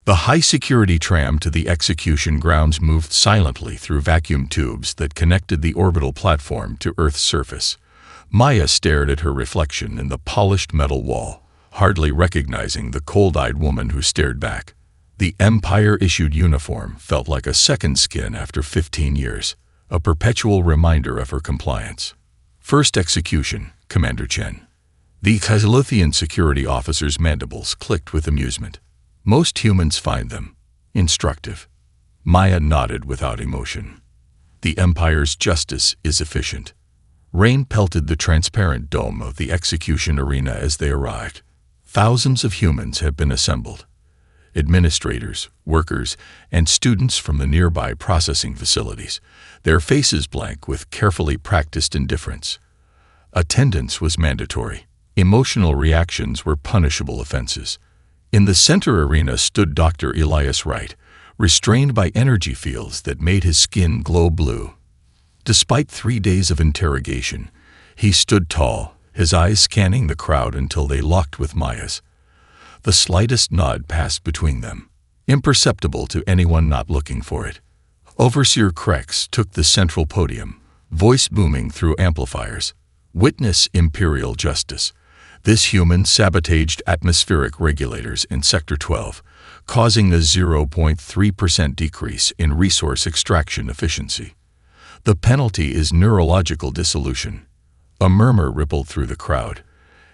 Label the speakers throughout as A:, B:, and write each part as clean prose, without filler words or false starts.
A: The high-security tram to the execution grounds moved silently through vacuum tubes that connected the orbital platform to Earth's surface. Maya stared at her reflection in the polished metal wall, hardly recognizing the cold-eyed woman who stared back. The Empire-issued uniform felt like a second skin after 15 years, a perpetual reminder of her compliance. First execution, Commander Chen. The Xylothian security officer's mandibles clicked with amusement. Most humans find them instructive. Maya nodded without emotion. The Empire's justice is efficient. Rain pelted the transparent dome of the execution arena as they arrived. Thousands of humans have been assembled. Administrators, workers, and students from the nearby processing facilities, their faces blank with carefully practiced indifference. Attendance was mandatory. Emotional reactions were punishable offenses. In the center arena stood Dr. Elias Wright, restrained by energy fields that made his skin glow blue. Despite 3 days of interrogation, he stood tall, his eyes scanning the crowd until they locked with Maya's. The slightest nod passed between them, imperceptible to anyone not looking for it. Overseer Krex took the central podium, voice booming through amplifiers. Witness Imperial Justice. This human sabotaged atmospheric regulators in Sector 12, causing a 0.3% decrease in resource extraction efficiency. The penalty is neurological dissolution. A murmur rippled through the crowd,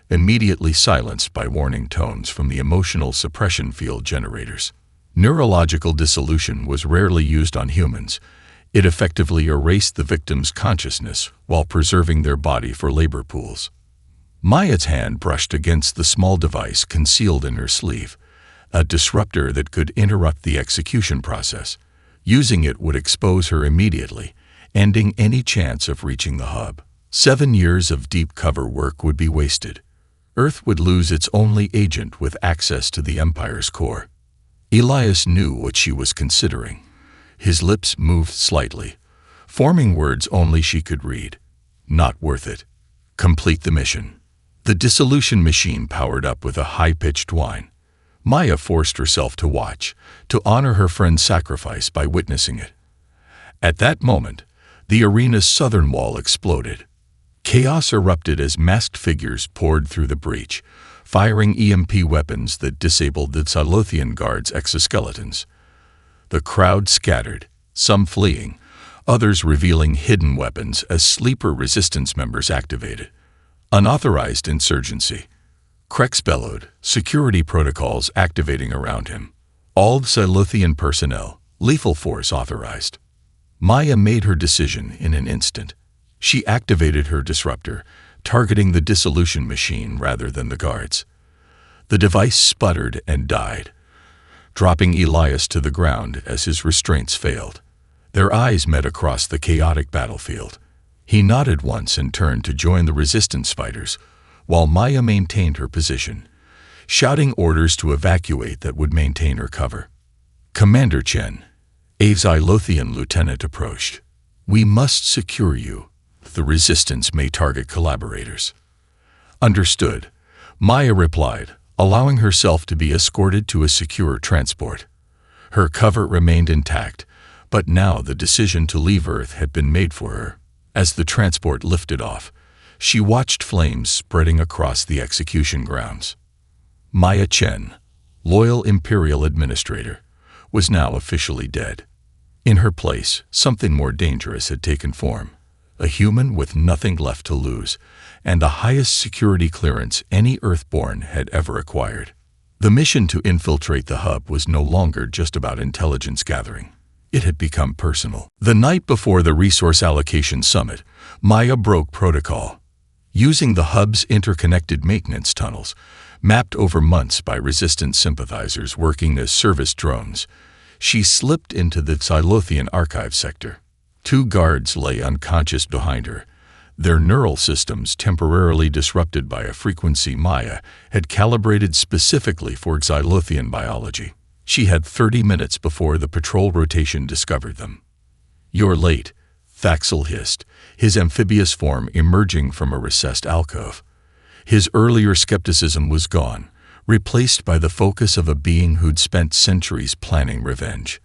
A: immediately silenced by warning tones from the emotional suppression field generators. Neurological dissolution was rarely used on humans. It effectively erased the victim's consciousness while preserving their body for labor pools. Maya's hand brushed against the small device concealed in her sleeve, a disruptor that could interrupt the execution process. Using it would expose her immediately, ending any chance of reaching the hub. 7 years of deep cover work would be wasted. Earth would lose its only agent with access to the Empire's core. Elias knew what she was considering. His lips moved slightly, forming words only she could read. Not worth it. Complete the mission. The dissolution machine powered up with a high-pitched whine. Maya forced herself to watch, to honor her friend's sacrifice by witnessing it. At that moment, the arena's southern wall exploded. Chaos erupted as masked figures poured through the breach, firing EMP weapons that disabled the Xylothian guards' exoskeletons. The crowd scattered, some fleeing, others revealing hidden weapons as sleeper resistance members activated. Unauthorized insurgency. Krex bellowed, security protocols activating around him. All Xylothian personnel, lethal force authorized. Maya made her decision in an instant. She activated her disruptor, targeting the dissolution machine rather than the guards. The device sputtered and died, dropping Elias to the ground as his restraints failed. Their eyes met across the chaotic battlefield. He nodded once and turned to join the resistance fighters, while Maya maintained her position, shouting orders to evacuate that would maintain her cover. Commander Chen, a Xylothian lieutenant approached. We must secure you. The resistance may target collaborators. Understood, Maya replied, allowing herself to be escorted to a secure transport. Her cover remained intact, but now the decision to leave Earth had been made for her. As the transport lifted off, she watched flames spreading across the execution grounds. Maya Chen, loyal Imperial administrator, was now officially dead. In her place, something more dangerous had taken form. A human with nothing left to lose, and the highest security clearance any Earthborn had ever acquired. The mission to infiltrate the hub was no longer just about intelligence gathering. It had become personal. The night before the Resource Allocation Summit, Maya broke protocol. Using the hub's interconnected maintenance tunnels, mapped over months by resistance sympathizers working as service drones, she slipped into the Xylothian archive sector. 2 guards lay unconscious behind her, their neural systems temporarily disrupted by a frequency Maya had calibrated specifically for Xylothian biology. She had 30 minutes before the patrol rotation discovered them. You're late, Thaxel hissed, his amphibious form emerging from a recessed alcove. His earlier skepticism was gone, replaced by the focus of a being who'd spent centuries planning revenge.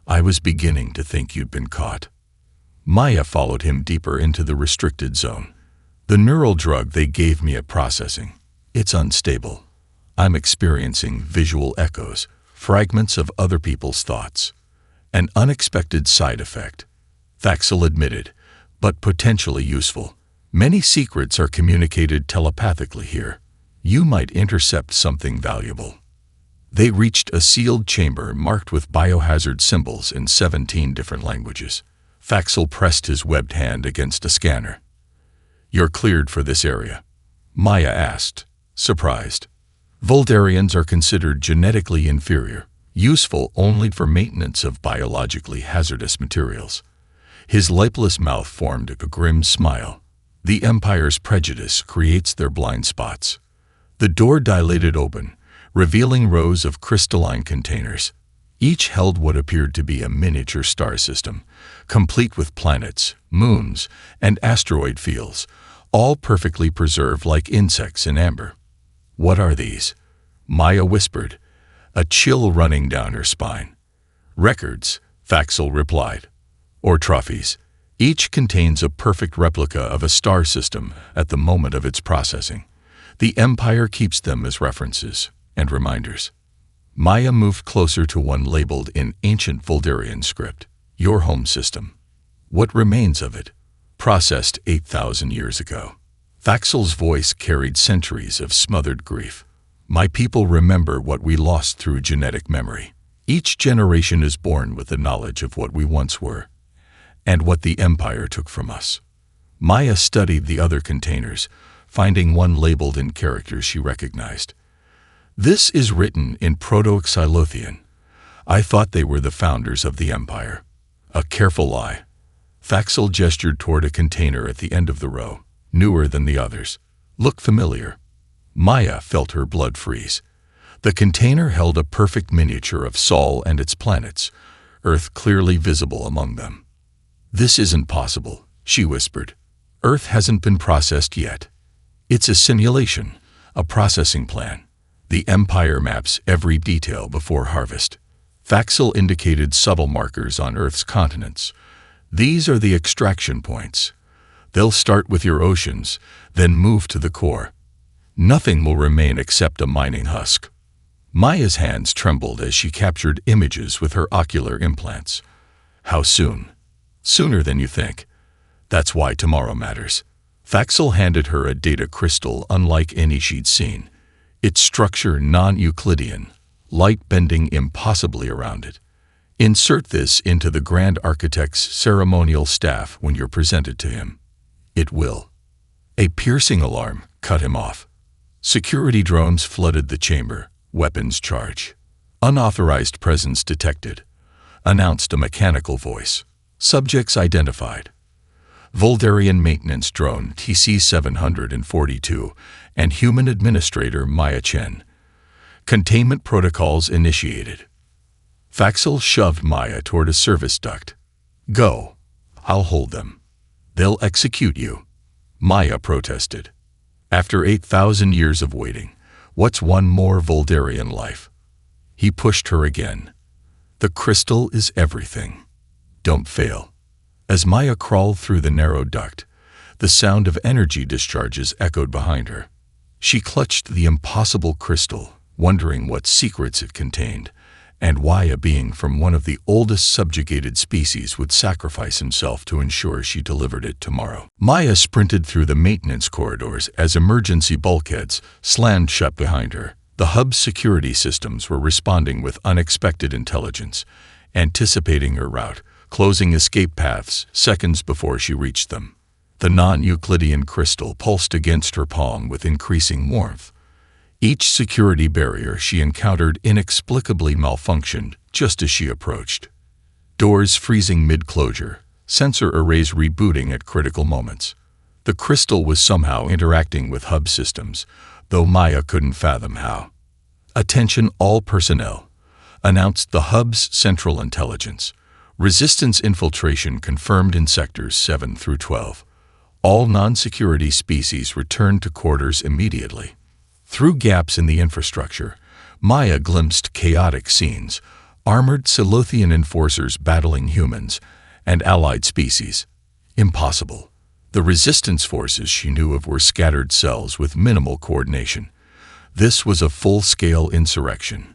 A: I was beginning to think you'd been caught. Maya followed him deeper into the restricted zone. The neural drug they gave me at processing. It's unstable. I'm experiencing visual echoes, fragments of other people's thoughts. An unexpected side effect. Thaxel admitted, but potentially useful. Many secrets are communicated telepathically here. You might intercept something valuable. They reached a sealed chamber marked with biohazard symbols in 17 different languages. Thaxel pressed his webbed hand against a scanner. You're cleared for this area, Maya asked, surprised. Vuldarians are considered genetically inferior, useful only for maintenance of biologically hazardous materials. His lipless mouth formed a grim smile. The Empire's prejudice creates their blind spots. The door dilated open, revealing rows of crystalline containers. Each held what appeared to be a miniature star system, complete with planets, moons, and asteroid fields, all perfectly preserved like insects in amber. What are these? Maya whispered, a chill running down her spine. Records, Thaxel replied. Or trophies. Each contains a perfect replica of a star system at the moment of its processing. The Empire keeps them as references and reminders. Maya moved closer to one labeled in ancient Vuldarian script. Your home system. What remains of it? Processed 8,000 years ago. Thaxel's voice carried centuries of smothered grief. My people remember what we lost through genetic memory. Each generation is born with the knowledge of what we once were, and what the Empire took from us. Maya studied the other containers, finding one labeled in characters she recognized. This is written in Proto-Xylothian. I thought they were the founders of the Empire. A careful lie. Thaxel gestured toward a container at the end of the row, newer than the others. Look familiar. Maya felt her blood freeze. The container held a perfect miniature of Sol and its planets, Earth clearly visible among them. This isn't possible, she whispered. Earth hasn't been processed yet. It's a simulation, a processing plan. The Empire maps every detail before harvest. Thaxel indicated subtle markers on Earth's continents. These are the extraction points. They'll start with your oceans, then move to the core. Nothing will remain except a mining husk. Maya's hands trembled as she captured images with her ocular implants. How soon? Sooner than you think. That's why tomorrow matters. Thaxel handed her a data crystal unlike any she'd seen. Its structure non-Euclidean, light bending impossibly around it. Insert this into the Grand Architect's ceremonial staff when you're presented to him. It will. A piercing alarm cut him off. Security drones flooded the chamber, weapons charged. Unauthorized presence detected, announced a mechanical voice. Subjects identified. Vuldarian maintenance drone TC-742 and human administrator Maya Chen. Containment protocols initiated. Thaxel shoved Maya toward a service duct. Go. I'll hold them. They'll execute you. Maya protested. After 8,000 years of waiting, what's one more Vuldarian life? He pushed her again. The crystal is everything. Don't fail. As Maya crawled through the narrow duct, the sound of energy discharges echoed behind her. She clutched the impossible crystal, wondering what secrets it contained, and why a being from one of the oldest subjugated species would sacrifice himself to ensure she delivered it tomorrow. Maya sprinted through the maintenance corridors as emergency bulkheads slammed shut behind her. The hub's security systems were responding with unexpected intelligence, anticipating her route, closing escape paths seconds before she reached them. The non-Euclidean crystal pulsed against her palm with increasing warmth. Each security barrier she encountered inexplicably malfunctioned just as she approached. Doors freezing mid-closure, sensor arrays rebooting at critical moments. The crystal was somehow interacting with hub systems, though Maya couldn't fathom how. Attention all personnel, announced the hub's central intelligence. Resistance infiltration confirmed in sectors 7 through 12. All non-security species returned to quarters immediately. Through gaps in the infrastructure, Maya glimpsed chaotic scenes, armored Silothian enforcers battling humans and allied species. Impossible. The resistance forces she knew of were scattered cells with minimal coordination. This was a full-scale insurrection.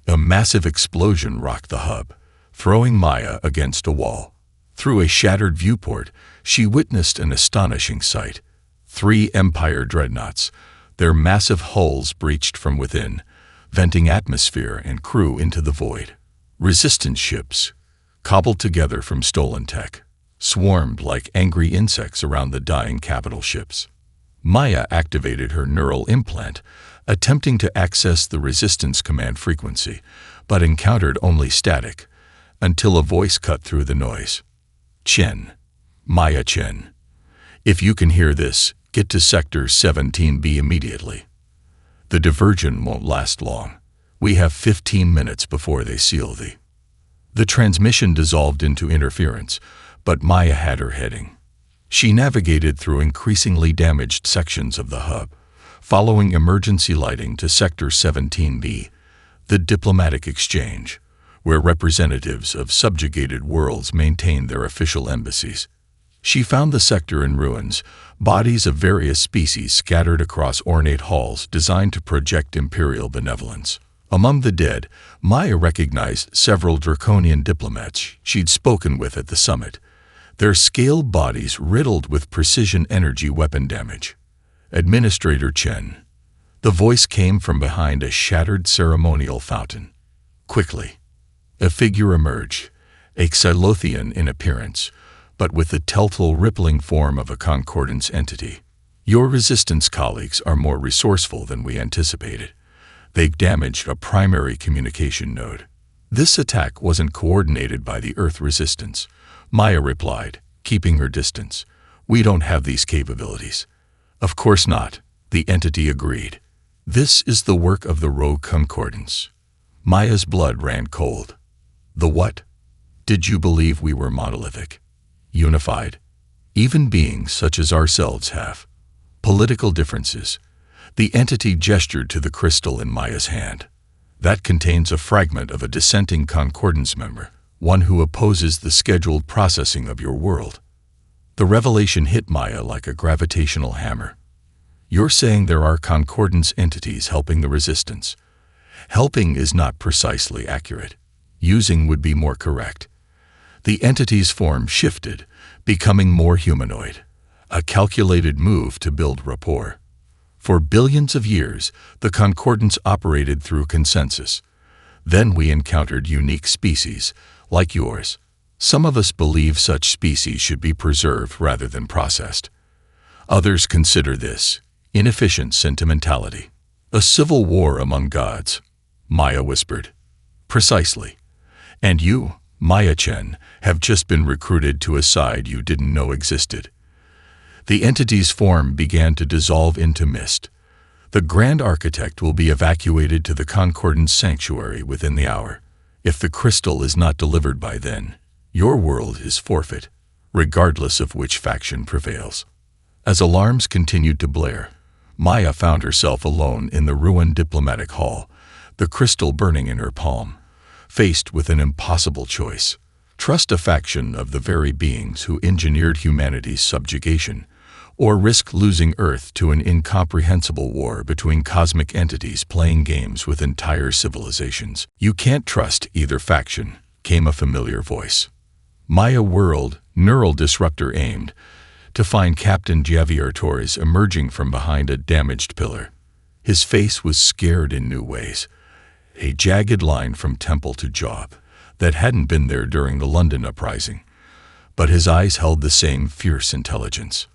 A: A massive explosion rocked the hub, throwing Maya against a wall. Through a shattered viewport, she witnessed an astonishing sight. 3 Empire dreadnoughts, their massive hulls breached from within, venting atmosphere and crew into the void. Resistance ships, cobbled together from stolen tech, swarmed like angry insects around the dying capital ships. Maya activated her neural implant, attempting to access the resistance command frequency, but encountered only static, until a voice cut through the noise. Chen. Maya Chen. If you can hear this, get to Sector 17B immediately. The diversion won't last long. We have 15 minutes before they seal The transmission dissolved into interference, but Maya had her heading. She navigated through increasingly damaged sections of the hub, following emergency lighting to Sector 17B, the diplomatic exchange, where representatives of subjugated worlds maintained their official embassies. She found the sector in ruins, bodies of various species scattered across ornate halls designed to project imperial benevolence. Among the dead, Maya recognized several draconian diplomats she'd spoken with at the summit, their scaled bodies riddled with precision energy weapon damage. Administrator Chen. The voice came from behind a shattered ceremonial fountain. Quickly, a figure emerged, a Xylothian in appearance, but with the telltale rippling form of a concordance entity. Your resistance colleagues are more resourceful than we anticipated. They've damaged a primary communication node. This attack wasn't coordinated by the Earth resistance, Maya replied, keeping her distance. We don't have these capabilities. Of course not, the entity agreed. This is the work of the rogue concordance. Maya's blood ran cold. The what? Did you believe we were monolithic? Unified? Even beings such as ourselves have political differences. The entity gestured to the crystal in Maya's hand. That contains a fragment of a dissenting concordance member, one who opposes the scheduled processing of your world. The revelation hit Maya like a gravitational hammer. You're saying there are concordance entities helping the resistance. Helping is not precisely accurate. Using would be more correct. The entity's form shifted, becoming more humanoid, a calculated move to build rapport. For billions of years, the concordance operated through consensus. Then we encountered unique species, like yours. Some of us believe such species should be preserved rather than processed. Others consider this inefficient sentimentality. A civil war among gods, Maya whispered. Precisely. And you, Maya Chen, have just been recruited to a side you didn't know existed. The entity's form began to dissolve into mist. The Grand Architect will be evacuated to the Concordance Sanctuary within the hour. If the crystal is not delivered by then, your world is forfeit, regardless of which faction prevails. As alarms continued to blare, Maya found herself alone in the ruined diplomatic hall, the crystal burning in her palm, faced with an impossible choice. Trust a faction of the very beings who engineered humanity's subjugation, or risk losing Earth to an incomprehensible war between cosmic entities playing games with entire civilizations. You can't trust either faction, came a familiar voice. Maya whirled, neural disruptor aimed, to find Captain Javier Torres emerging from behind a damaged pillar. His face was scared in new ways, a jagged line from temple to jaw that hadn't been there during the London uprising, but his eyes held the same fierce intelligence.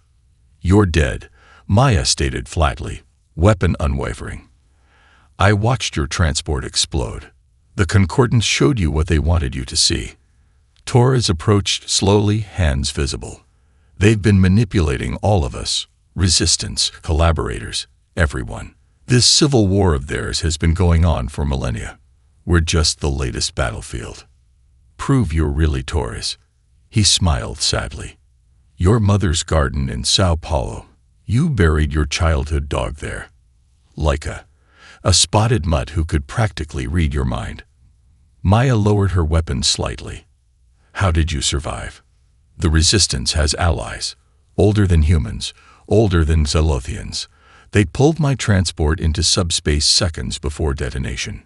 A: You're dead, Maya stated flatly, weapon unwavering. I watched your transport explode. The Concordance showed you what they wanted you to see. Torres approached slowly, hands visible. They've been manipulating all of us, resistance, collaborators, everyone. This civil war of theirs has been going on for millennia. We're just the latest battlefield. Prove you're really Torres. He smiled sadly. Your mother's garden in Sao Paulo. You buried your childhood dog there. like a spotted mutt who could practically read your mind. Maya lowered her weapon slightly. How did you survive? The Resistance has allies. Older than humans, older than Zalothians. They pulled my transport into subspace seconds before detonation.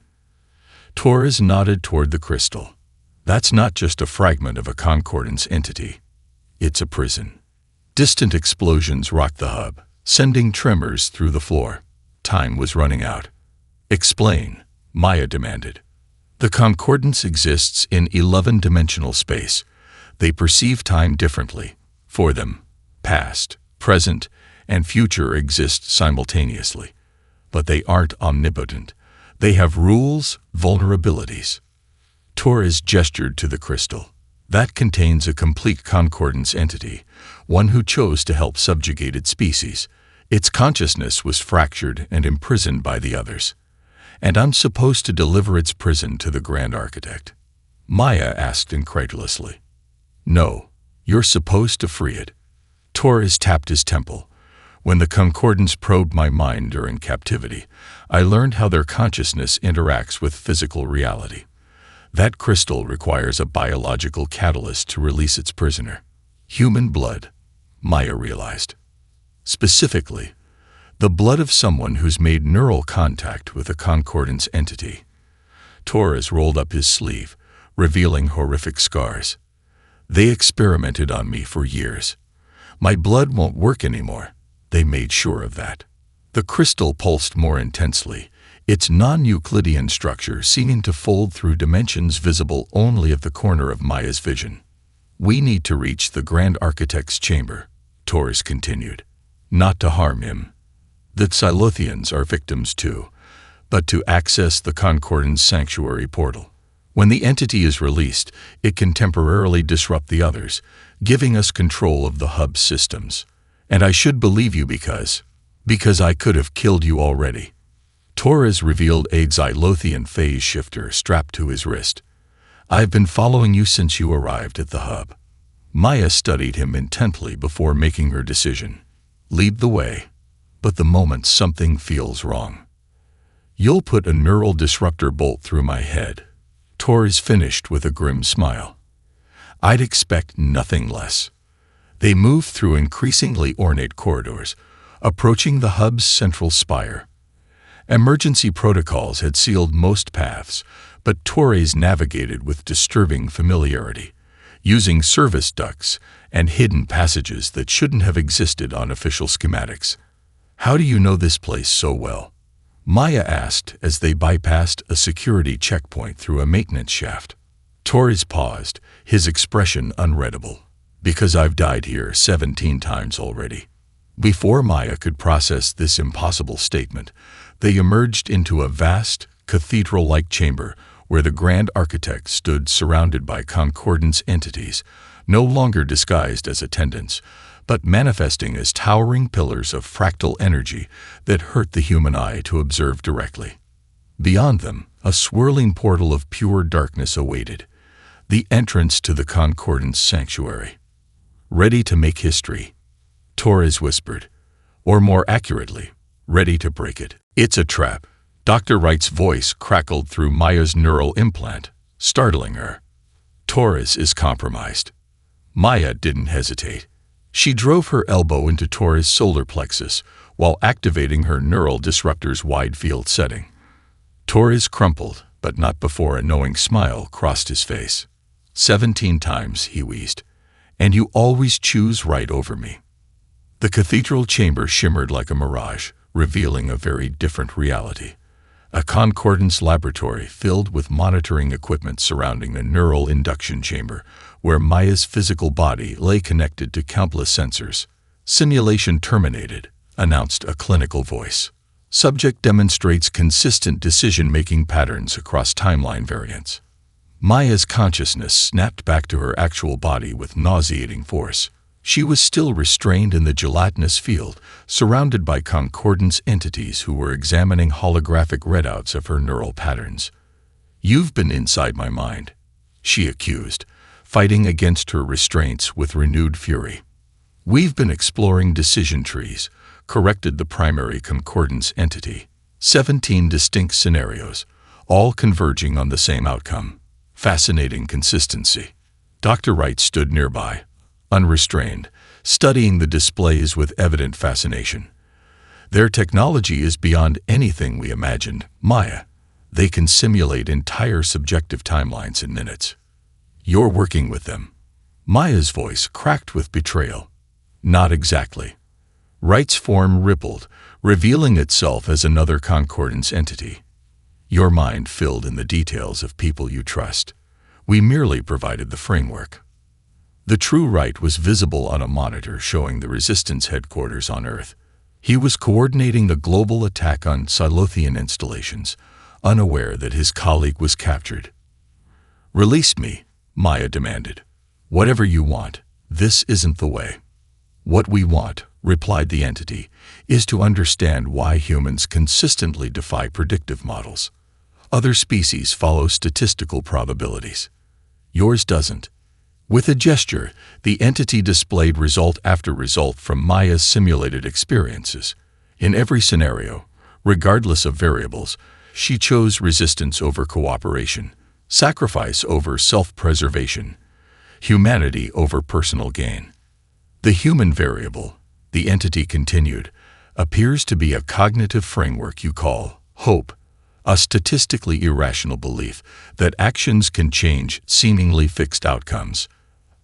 A: Torres nodded toward the crystal. That's not just a fragment of a concordance entity. It's a prison. Distant explosions rocked the hub, sending tremors through the floor. Time was running out. Explain, Maya demanded. The concordance exists in 11-dimensional space. They perceive time differently. For them, past, present, and future exist simultaneously. But they aren't omnipotent. They have rules, vulnerabilities. Torres gestured to the crystal. That contains a complete concordance entity, one who chose to help subjugated species. Its consciousness was fractured and imprisoned by the others. And I'm supposed to deliver its prison to the Grand Architect? Maya asked incredulously. No, you're supposed to free it. Torres tapped his temple. When the concordance probed my mind during captivity, I learned how their consciousness interacts with physical reality. That crystal requires a biological catalyst to release its prisoner. Human blood, Maya realized. Specifically, the blood of someone who's made neural contact with a concordance entity. Torres rolled up his sleeve, revealing horrific scars. They experimented on me for years. My blood won't work anymore. They made sure of that. The crystal pulsed more intensely, its non-Euclidean structure seeming to fold through dimensions visible only at the corner of Maya's vision. We need to reach the Grand Architect's chamber, Torres continued. Not to harm him. The Zilothians are victims too, but to access the Concordance Sanctuary portal. When the entity is released, it can temporarily disrupt the others, giving us control of the hub's systems. And I should believe you because I could have killed you already. Torres revealed a Zilothian phase shifter strapped to his wrist. I've been following you since you arrived at the hub. Maya studied him intently before making her decision. Lead the way. But the moment something feels wrong. You'll put a neural disruptor bolt through my head. Torres finished with a grim smile. I'd expect nothing less. They moved through increasingly ornate corridors, approaching the hub's central spire. Emergency protocols had sealed most paths, but Torres navigated with disturbing familiarity, using service ducts and hidden passages that shouldn't have existed on official schematics. How do you know this place so well? Maya asked as they bypassed a security checkpoint through a maintenance shaft. Torres paused, his expression unreadable. Because I've died here 17 times already. Before Maya could process this impossible statement, they emerged into a vast, cathedral-like chamber where the Grand Architect stood surrounded by concordance entities, no longer disguised as attendants, but manifesting as towering pillars of fractal energy that hurt the human eye to observe directly. Beyond them, a swirling portal of pure darkness awaited, the entrance to the Concordance Sanctuary. Ready to make history, Torres whispered, or more accurately, ready to break it. It's a trap. Dr. Wright's voice crackled through Maya's neural implant, startling her. Torres is compromised. Maya didn't hesitate. She drove her elbow into Torres' solar plexus while activating her neural disruptor's wide-field setting. Torres crumpled, but not before a knowing smile crossed his face. 17 times, he wheezed. And you always choose right over me. The cathedral chamber shimmered like a mirage, revealing a very different reality. A concordance laboratory filled with monitoring equipment surrounding a neural induction chamber, where Maya's physical body lay connected to countless sensors. Simulation terminated, announced a clinical voice. Subject demonstrates consistent decision-making patterns across timeline variants. Maya's consciousness snapped back to her actual body with nauseating force. She was still restrained in the gelatinous field, surrounded by concordance entities who were examining holographic readouts of her neural patterns. You've been inside my mind, she accused, fighting against her restraints with renewed fury. We've been exploring decision trees, corrected the primary concordance entity. 17 distinct scenarios, all converging on the same outcome. Fascinating consistency. Dr. Wright stood nearby, unrestrained, studying the displays with evident fascination. Their technology is beyond anything we imagined, Maya. They can simulate entire subjective timelines in minutes. You're working with them. Maya's voice cracked with betrayal. Not exactly. Wright's form rippled, revealing itself as another concordance entity. Your mind filled in the details of people you trust. We merely provided the framework. The true Wright was visible on a monitor showing the Resistance headquarters on Earth. He was coordinating the global attack on Silothian installations, unaware that his colleague was captured. "Release me," Maya demanded. "Whatever you want. This isn't the way." "What we want," replied the entity, "is to understand why humans consistently defy predictive models. Other species follow statistical probabilities. Yours doesn't." With a gesture, the entity displayed result after result from Maya's simulated experiences. In every scenario, regardless of variables, she chose resistance over cooperation, sacrifice over self-preservation, humanity over personal gain. The human variable, the entity continued, appears to be a cognitive framework you call hope, a statistically irrational belief that actions can change seemingly fixed outcomes.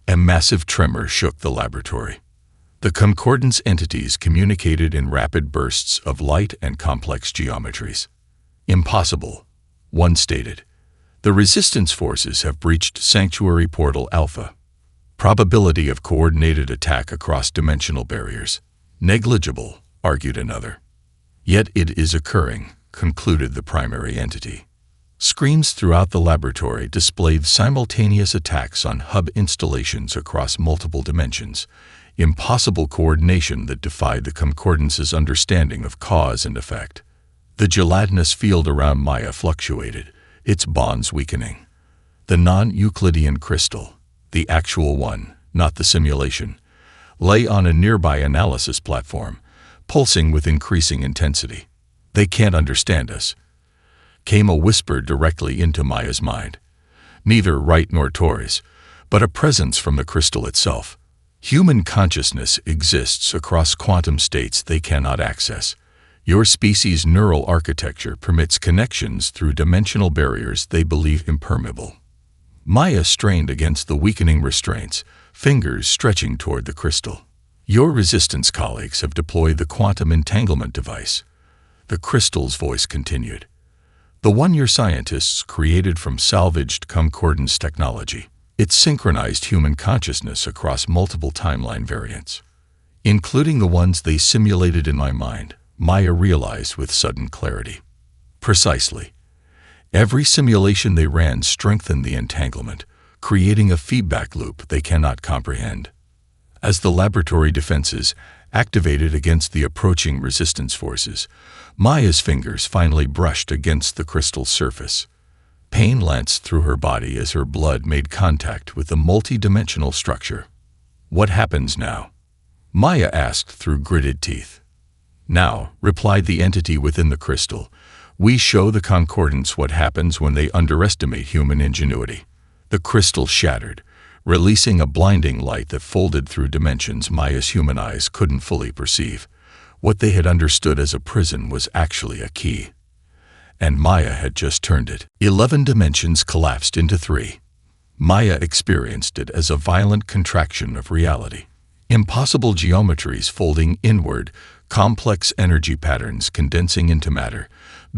A: A massive tremor shook the laboratory. The concordance entities communicated in rapid bursts of light and complex geometries. "Impossible," one stated. "The resistance forces have breached Sanctuary Portal Alpha. Probability of coordinated attack across dimensional barriers. Negligible," argued another. "Yet it is occurring," concluded the primary entity. Screens throughout the laboratory displayed simultaneous attacks on hub installations across multiple dimensions, impossible coordination that defied the concordance's understanding of cause and effect. The gelatinous field around Maya fluctuated, its bonds weakening. The non-Euclidean crystal, the actual one, not the simulation, lay on a nearby analysis platform, pulsing with increasing intensity. "They can't understand us," came a whisper directly into Maya's mind. Neither Wright nor Torres, but a presence from the crystal itself. "Human consciousness exists across quantum states they cannot access. Your species' neural architecture permits connections through dimensional barriers they believe impermeable." Maya strained against the weakening restraints, fingers stretching toward the crystal. "Your resistance colleagues have deployed the quantum entanglement device." The crystal's voice continued. "The one your scientists created from salvaged concordance technology. It synchronized human consciousness across multiple timeline variants, including the ones they simulated in my mind," Maya realized with sudden clarity. "Precisely. Every simulation they ran strengthened the entanglement, creating a feedback loop they cannot comprehend. As the laboratory defenses activated against the approaching resistance forces, Maya's fingers finally brushed against the crystal's surface. Pain lanced through her body as her blood made contact with the multi-dimensional structure. "What happens now?" Maya asked through gritted teeth. "Now," replied the entity within the crystal, "we show the concordance what happens when they underestimate human ingenuity." The crystal shattered, releasing a blinding light that folded through dimensions Maya's human eyes couldn't fully perceive. What they had understood as a prison was actually a key. And Maya had just turned it. 11 dimensions collapsed into 3. Maya experienced it as a violent contraction of reality. Impossible geometries folding inward, complex energy patterns condensing into matter,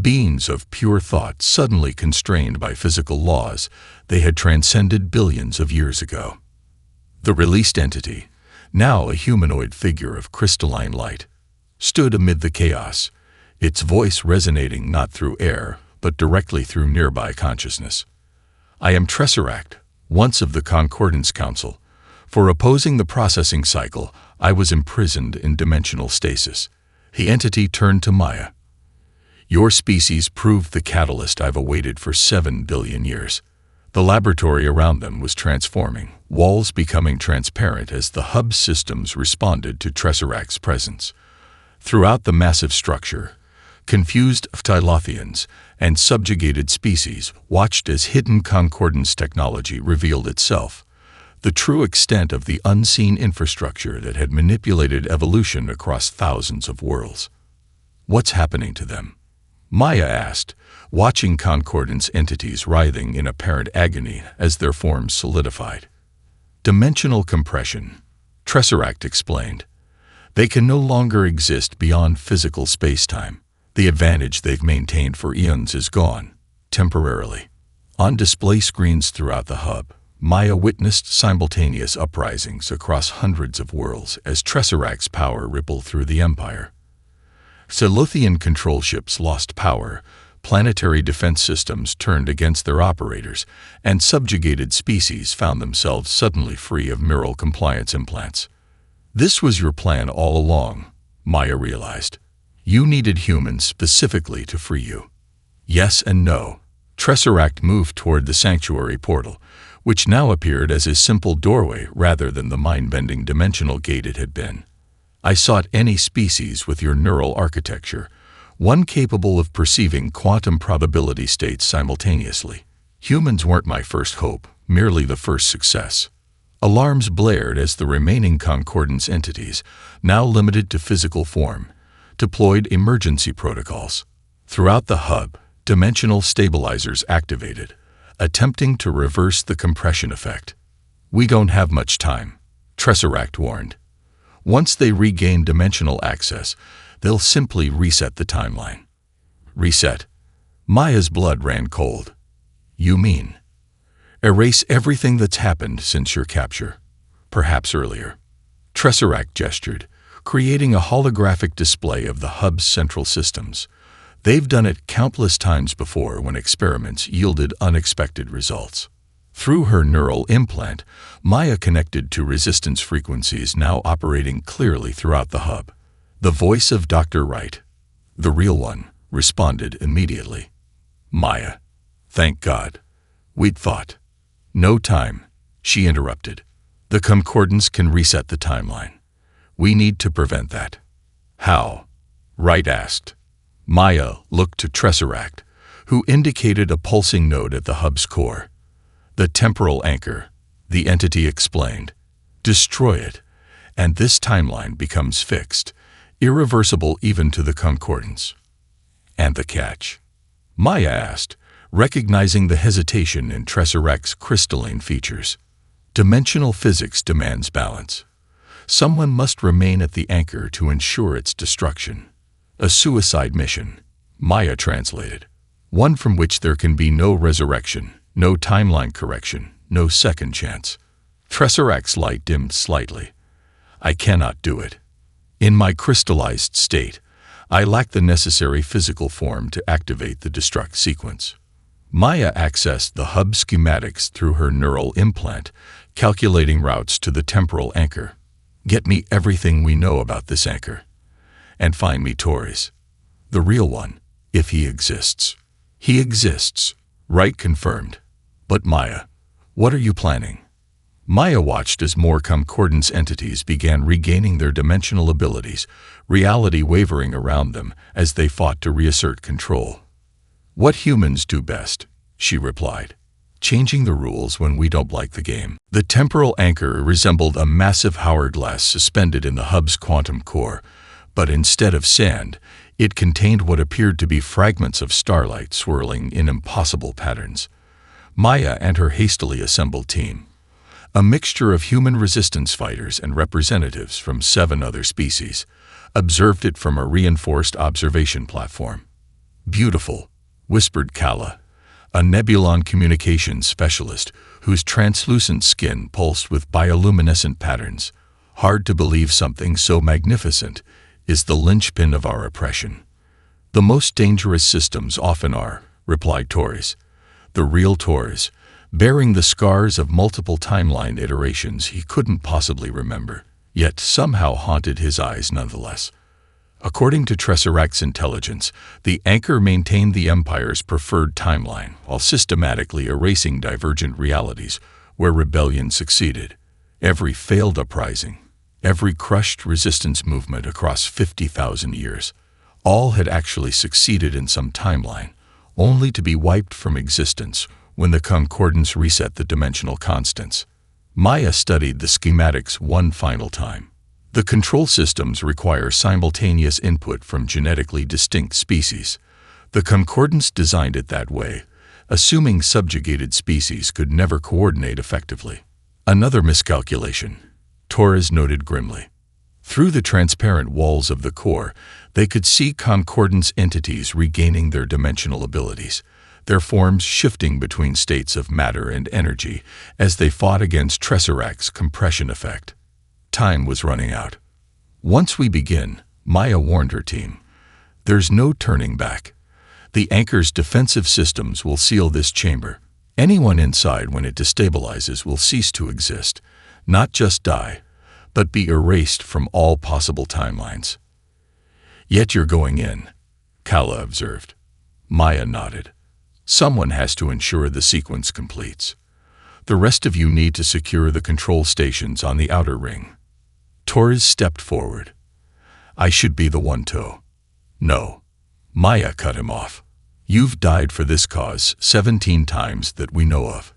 A: beings of pure thought suddenly constrained by physical laws they had transcended billions of years ago. The released entity, now a humanoid figure of crystalline light, stood amid the chaos, its voice resonating not through air, but directly through nearby consciousness. "I am Tesseract, once of the Concordance Council. For opposing the processing cycle, I was imprisoned in dimensional stasis." The entity turned to Maya. "Your species proved the catalyst I've awaited for 7 billion years." The laboratory around them was transforming, walls becoming transparent as the hub systems responded to Tesseract's presence. Throughout the massive structure, Confused Phthylothians and subjugated species watched as hidden concordance technology revealed itself, the true extent of the unseen infrastructure that had manipulated evolution across thousands of worlds. "What's happening to them?" Maya asked, watching concordance entities writhing in apparent agony as their forms solidified. "Dimensional compression," Tesseract explained. "They can no longer exist beyond physical space-time. The advantage they've maintained for eons is gone, temporarily." On display screens throughout the hub, Maya witnessed simultaneous uprisings across hundreds of worlds as Tesseract's power rippled through the Empire. Silothian control ships lost power, planetary defense systems turned against their operators, and subjugated species found themselves suddenly free of Mirror compliance implants. "This was your plan all along," Maya realized. "You needed humans specifically to free you." Yes and no. Tesseract moved toward the sanctuary portal, which now appeared as a simple doorway rather than the mind-bending dimensional gate it had been. "I sought any species with your neural architecture, one capable of perceiving quantum probability states simultaneously. Humans weren't my first hope, merely the first success." Alarms blared as the remaining concordance entities, now limited to physical form, deployed emergency protocols. Throughout the hub, dimensional stabilizers activated, attempting to reverse the compression effect. "We don't have much time," Tesseract warned. "Once they regain dimensional access, they'll simply reset the timeline." "Reset?" Maya's blood ran cold. "You mean erase everything that's happened since your capture? Perhaps earlier." Tesseract gestured, creating a holographic display of the hub's central systems. "They've done it countless times before when experiments yielded unexpected results." Through her neural implant, Maya connected to resistance frequencies now operating clearly throughout the hub. The voice of Dr. Wright, the real one, responded immediately. "Maya, thank God. We'd thought." "No time," she interrupted. "The concordance can reset the timeline. We need to prevent that." "How?" Wright asked. Maya looked to Tesseract, who indicated a pulsing node at the hub's core. "The temporal anchor," the entity explained. "Destroy it, and this timeline becomes fixed, irreversible even to the concordance." "And the catch?" Maya asked, recognizing the hesitation in Tesseract's crystalline features. "Dimensional physics demands balance. Someone must remain at the anchor to ensure its destruction. A suicide mission," Maya translated. "One from which there can be no resurrection, no timeline correction, no second chance." Tesseract's light dimmed slightly. "I cannot do it. In my crystallized state, I lack the necessary physical form to activate the destruct sequence." Maya accessed the hub schematics through her neural implant, calculating routes to the temporal anchor. "Get me everything we know about this anchor. And find me Torres. The real one, if he exists." "He exists," Wright confirmed. "But Maya, what are you planning?" Maya watched as more concordance entities began regaining their dimensional abilities, reality wavering around them as they fought to reassert control. "What humans do best," she replied. "Changing the rules when we don't like the game." The temporal anchor resembled a massive hourglass suspended in the hub's quantum core, but instead of sand, it contained what appeared to be fragments of starlight swirling in impossible patterns. Maya and her hastily assembled team, a mixture of human resistance fighters and representatives from 7 other species, observed it from a reinforced observation platform. "Beautiful," whispered Kala, a Nebulon communications specialist whose translucent skin pulsed with bioluminescent patterns. "Hard to believe something so magnificent is the linchpin of our oppression." "The most dangerous systems often are," replied Torres. The real Torres, bearing the scars of multiple timeline iterations he couldn't possibly remember, yet somehow haunted his eyes nonetheless. According to Tesseract's intelligence, the anchor maintained the Empire's preferred timeline while systematically erasing divergent realities where rebellion succeeded. Every failed uprising, every crushed resistance movement across 50,000 years, All had actually succeeded in some timeline, only to be wiped from existence when the concordance reset the dimensional constants. Maya studied the schematics one final time. The control systems require simultaneous input from genetically distinct species. The concordance designed it that way, assuming subjugated species could never coordinate effectively. Another miscalculation, Torres noted grimly. Through the transparent walls of the core, they could see concordance entities regaining their dimensional abilities, their forms shifting between states of matter and energy as they fought against Tesseract's compression effect. Time was running out. Once we begin, Maya warned her team, there's no turning back. The anchor's defensive systems will seal this chamber. Anyone inside when it destabilizes will cease to exist, not just die, but be erased from all possible timelines. Yet you're going in, Kala observed. Maya nodded. Someone has to ensure the sequence completes. The rest of you need to secure the control stations on the outer ring. Torres stepped forward. I should be the one to. No. Maya cut him off. You've died for this cause 17 times that we know of.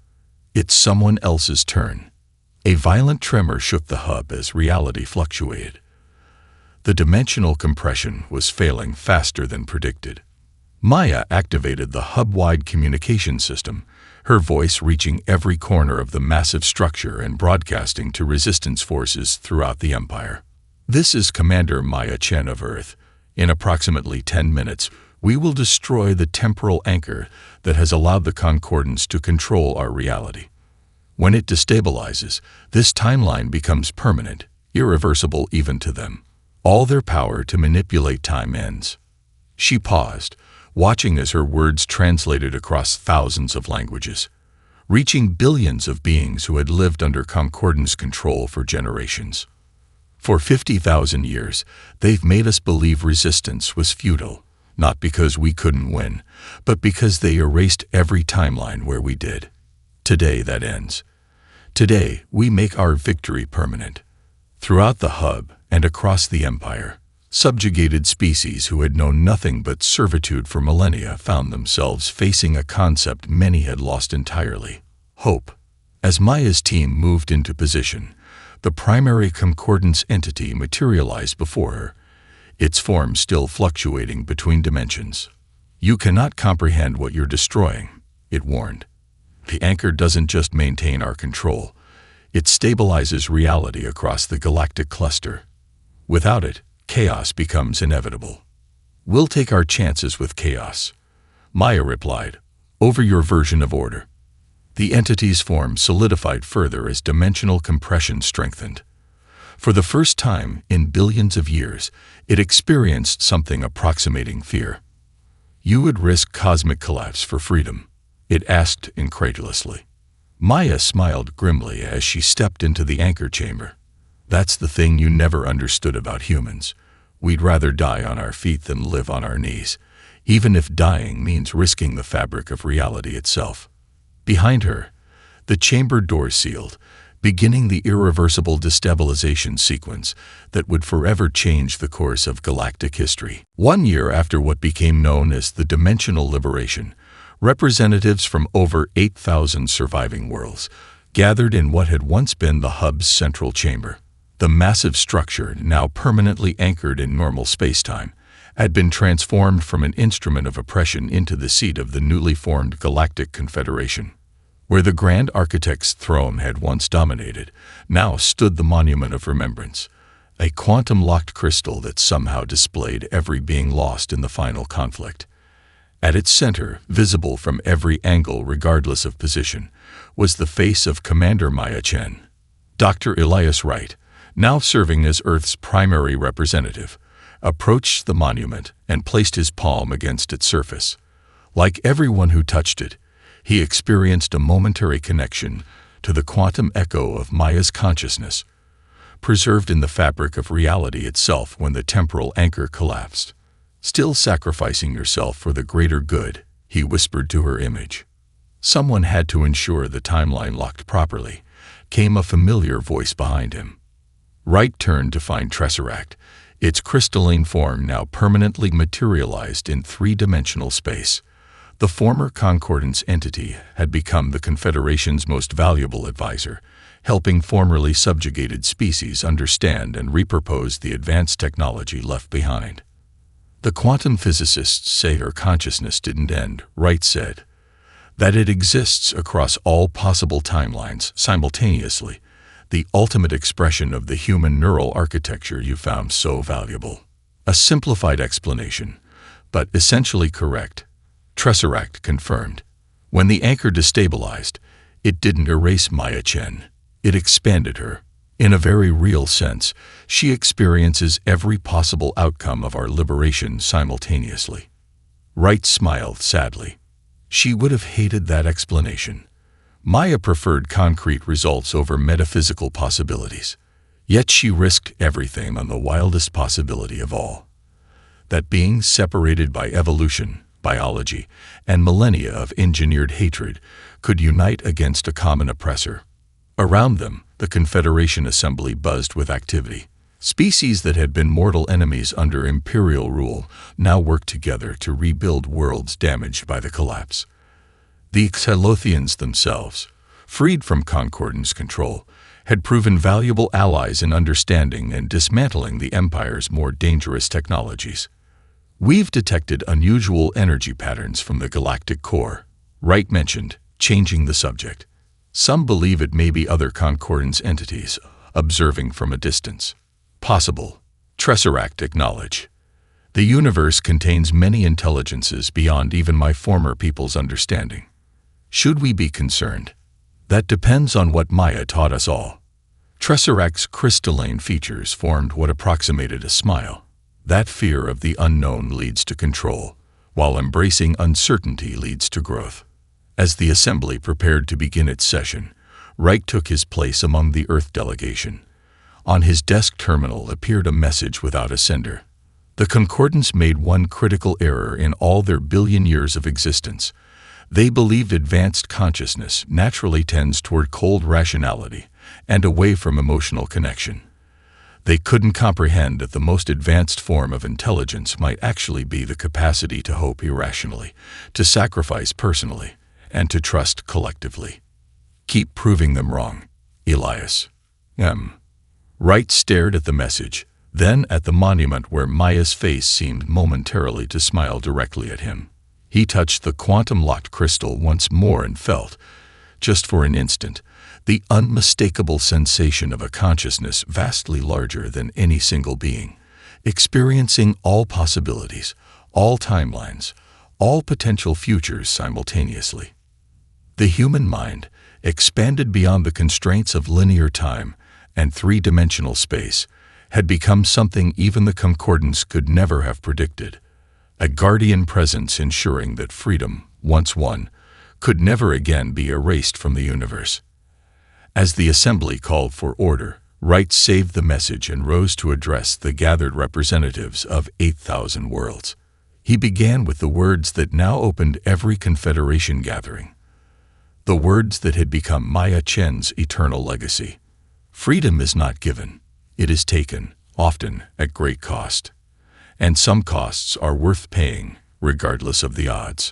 A: It's someone else's turn. A violent tremor shook the hub as reality fluctuated. The dimensional compression was failing faster than predicted. Maya activated the hub-wide communication system, her voice reaching every corner of the massive structure and broadcasting to resistance forces throughout the Empire. This is Commander Maya Chen of Earth. In approximately 10 minutes, we will destroy the temporal anchor that has allowed the concordance to control our reality. When it destabilizes, this timeline becomes permanent, irreversible even to them. All their power to manipulate time ends. She paused, watching as her words translated across thousands of languages, reaching billions of beings who had lived under concordance control for generations. For 50,000 years, they've made us believe resistance was futile, not because we couldn't win, but because they erased every timeline where we did. Today that ends. Today we make our victory permanent. Throughout the hub and across the Empire, subjugated species who had known nothing but servitude for millennia found themselves facing a concept many had lost entirely: hope. As Maya's team moved into position, the primary concordance entity materialized before her, its form still fluctuating between dimensions. You cannot comprehend what you're destroying, it warned. The anchor doesn't just maintain our control, it stabilizes reality across the galactic cluster. Without it, chaos becomes inevitable. We'll take our chances with chaos, Maya replied, over your version of order. The entity's form solidified further as dimensional compression strengthened. For the first time in billions of years, it experienced something approximating fear. You would risk cosmic collapse for freedom, it asked incredulously. Maya smiled grimly as she stepped into the anchor chamber. That's the thing you never understood about humans. We'd rather die on our feet than live on our knees, even if dying means risking the fabric of reality itself. Behind her, the chamber door sealed, beginning the irreversible destabilization sequence that would forever change the course of galactic history. 1 year after what became known as the Dimensional Liberation, representatives from over 8,000 surviving worlds gathered in what had once been the hub's central chamber. The massive structure, now permanently anchored in normal spacetime, had been transformed from an instrument of oppression into the seat of the newly formed Galactic Confederation. Where the Grand Architect's throne had once dominated, now stood the Monument of Remembrance, a quantum-locked crystal that somehow displayed every being lost in the final conflict. At its center, visible from every angle regardless of position, was the face of Commander Maya Chen. Dr. Elias Wright, now serving as Earth's primary representative, approached the monument and placed his palm against its surface. Like everyone who touched it, he experienced a momentary connection to the quantum echo of Maya's consciousness, preserved in the fabric of reality itself when the temporal anchor collapsed. Still sacrificing yourself for the greater good, he whispered to her image. Someone had to ensure the timeline locked properly, came a familiar voice behind him. Wright turned to find Tesseract, its crystalline form now permanently materialized in three-dimensional space. The former Concordance entity had become the Confederation's most valuable advisor, helping formerly subjugated species understand and repurpose the advanced technology left behind. The quantum physicists say her consciousness didn't end, Wright said. That it exists across all possible timelines simultaneously, the ultimate expression of the human neural architecture you found so valuable. A simplified explanation, but essentially correct. Tesseract confirmed. When the anchor destabilized, it didn't erase Maya Chen. It expanded her. In a very real sense, she experiences every possible outcome of our liberation simultaneously. Wright smiled sadly. She would have hated that explanation. Maya preferred concrete results over metaphysical possibilities. Yet she risked everything on the wildest possibility of all. That beings separated by evolution, biology, and millennia of engineered hatred could unite against a common oppressor. Around them, the Confederation Assembly buzzed with activity. Species that had been mortal enemies under imperial rule now worked together to rebuild worlds damaged by the collapse. The Xelothians themselves, freed from Concordance control, had proven valuable allies in understanding and dismantling the Empire's more dangerous technologies. We've detected unusual energy patterns from the galactic core, Wright mentioned, changing the subject. Some believe it may be other Concordance entities, observing from a distance. Possible. Tesseract acknowledged. The universe contains many intelligences beyond even my former people's understanding. Should we be concerned? That depends on what Maya taught us all. Tesseract's crystalline features formed what approximated a smile. That fear of the unknown leads to control, while embracing uncertainty leads to growth. As the assembly prepared to begin its session, Wright took his place among the Earth delegation. On his desk terminal appeared a message without a sender. The Concordance made one critical error in all their billion years of existence. They believed advanced consciousness naturally tends toward cold rationality and away from emotional connection. They couldn't comprehend that the most advanced form of intelligence might actually be the capacity to hope irrationally, to sacrifice personally, and to trust collectively. Keep proving them wrong, Elias. M. Wright stared at the message, then at the monument where Maya's face seemed momentarily to smile directly at him. He touched the quantum-locked crystal once more and felt, just for an instant, the unmistakable sensation of a consciousness vastly larger than any single being, experiencing all possibilities, all timelines, all potential futures simultaneously. The human mind, expanded beyond the constraints of linear time and three-dimensional space, had become something even the Concordance could never have predicted, a guardian presence ensuring that freedom, once won, could never again be erased from the universe. As the assembly called for order, Wright saved the message and rose to address the gathered representatives of 8,000 worlds. He began with the words that now opened every Confederation gathering. The words that had become Maya Chen's eternal legacy. Freedom is not given. It is taken, often at great cost. And some costs are worth paying, regardless of the odds.